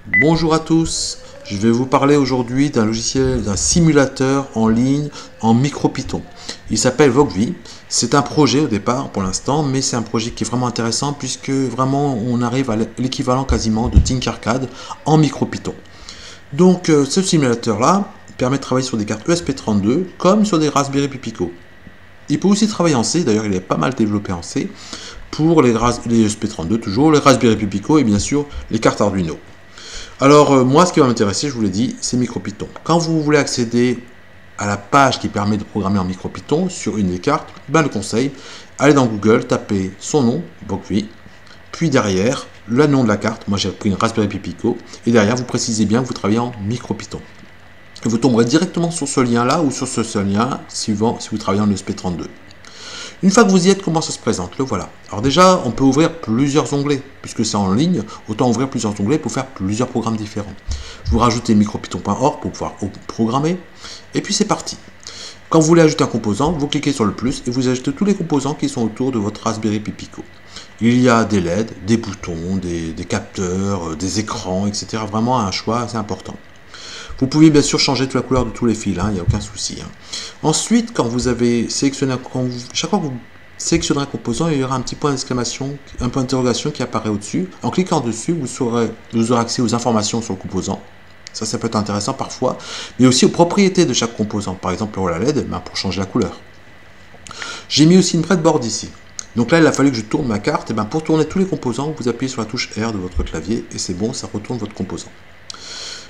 Bonjour à tous, je vais vous parler aujourd'hui d'un logiciel, d'un simulateur en ligne en MicroPython. Il s'appelle Vocvi. C'est un projet au départ pour l'instant, mais c'est un projet qui est vraiment intéressant puisque vraiment on arrive à l'équivalent quasiment de Tinkercad en MicroPython. Donc ce simulateur-là permet de travailler sur des cartes ESP32 comme sur des Raspberry Pi Pico. Il peut aussi travailler en C, d'ailleurs il est pas mal développé en C, pour les ESP32 toujours, les Raspberry Pi Pico et bien sûr les cartes Arduino. Alors moi ce qui va m'intéresser, je vous l'ai dit, c'est MicroPython. Quand vous voulez accéder à la page qui permet de programmer en MicroPython sur une des cartes, le conseil, allez dans Google, tapez son nom, Vocvi, puis derrière, le nom de la carte, moi j'ai pris une Raspberry Pi Pico, et derrière vous précisez bien que vous travaillez en MicroPython. Et vous tomberez directement sur ce lien-là ou sur ce lien suivant si vous travaillez en ESP32. Une fois que vous y êtes, comment ça se présente? Le voilà. Alors déjà, on peut ouvrir plusieurs onglets. Puisque c'est en ligne, autant ouvrir plusieurs onglets pour faire plusieurs programmes différents. Vous rajoutez micropython.org pour pouvoir programmer. Et puis c'est parti. Quand vous voulez ajouter un composant, vous cliquez sur le plus et vous ajoutez tous les composants qui sont autour de votre Raspberry Pi Pico. Il y a des LED, des boutons, des capteurs, des écrans, etc. Vraiment un choix assez important. Vous pouvez bien sûr changer toute la couleur de tous les fils, il n'y a aucun souci. Ensuite, quand vous avez sélectionné, chaque fois que vous sélectionnerez un composant, il y aura un petit point d'exclamation, un point d'interrogation qui apparaît au-dessus. En cliquant dessus, vous aurez accès aux informations sur le composant. Ça peut être intéressant parfois, mais aussi aux propriétés de chaque composant. Par exemple, pour la LED, pour changer la couleur. J'ai mis aussi une breadboard ici. Donc là, il a fallu que je tourne ma carte. Et pour tourner tous les composants, vous appuyez sur la touche R de votre clavier et c'est bon, ça retourne votre composant.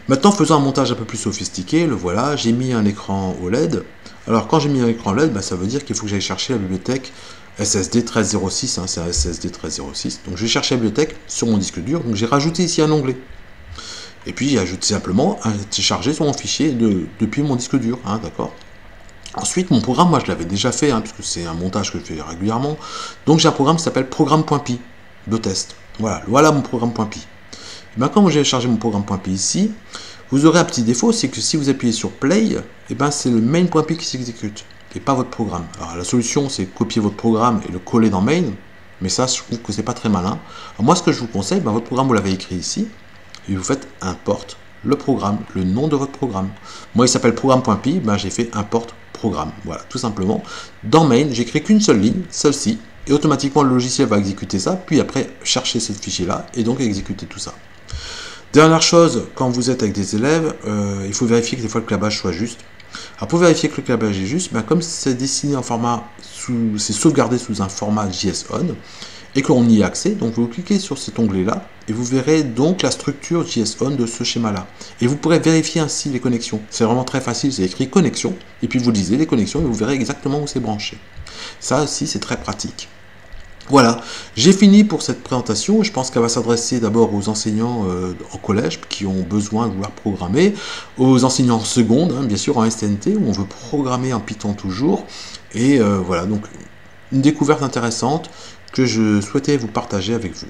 Maintenant, faisons un montage un peu plus sophistiqué, le voilà, j'ai mis un écran OLED. Alors quand j'ai mis un écran LED, ça veut dire qu'il faut que j'aille chercher la bibliothèque SSD 1306, c'est un SSD 1306. Donc je vais chercher la bibliothèque sur mon disque dur, donc j'ai rajouté ici un onglet. Et puis j'ai ajouté simplement un télécharger sur mon fichier depuis mon disque dur, d'accord. Ensuite, mon programme, moi je l'avais déjà fait, puisque c'est un montage que je fais régulièrement. Donc j'ai un programme qui s'appelle programme.py de test. Voilà mon programme.py. Quand j'ai chargé mon programme.py ici, vous aurez un petit défaut, c'est que si vous appuyez sur Play, c'est le main.py qui s'exécute, et pas votre programme. Alors la solution, c'est copier votre programme et le coller dans main, mais ça, je trouve que c'est pas très malin. Alors moi, ce que je vous conseille, votre programme, vous l'avez écrit ici, et vous faites import le programme, le nom de votre programme. Moi, il s'appelle programme.py, j'ai fait import programme. Voilà, tout simplement. Dans main, j'écris qu'une seule ligne, celle-ci, et automatiquement, le logiciel va exécuter ça, puis après, chercher ce fichier-là, et donc exécuter tout ça. Dernière chose, quand vous êtes avec des élèves, il faut vérifier que des fois le clabage soit juste. Alors pour vérifier que le clabage est juste, comme c'est dessiné en format, c'est sauvegardé sous un format JSON, et qu'on y a accès, donc vous cliquez sur cet onglet-là, et vous verrez donc la structure JSON de ce schéma-là. Et vous pourrez vérifier ainsi les connexions. C'est vraiment très facile, c'est écrit connexion, et puis vous lisez les connexions, et vous verrez exactement où c'est branché. Ça aussi, c'est très pratique. Voilà, j'ai fini pour cette présentation. Je pense qu'elle va s'adresser d'abord aux enseignants en collège qui ont besoin de vouloir programmer, aux enseignants en seconde, bien sûr en STNT, où on veut programmer en Python toujours. Et voilà, donc une découverte intéressante que je souhaitais vous partager avec vous.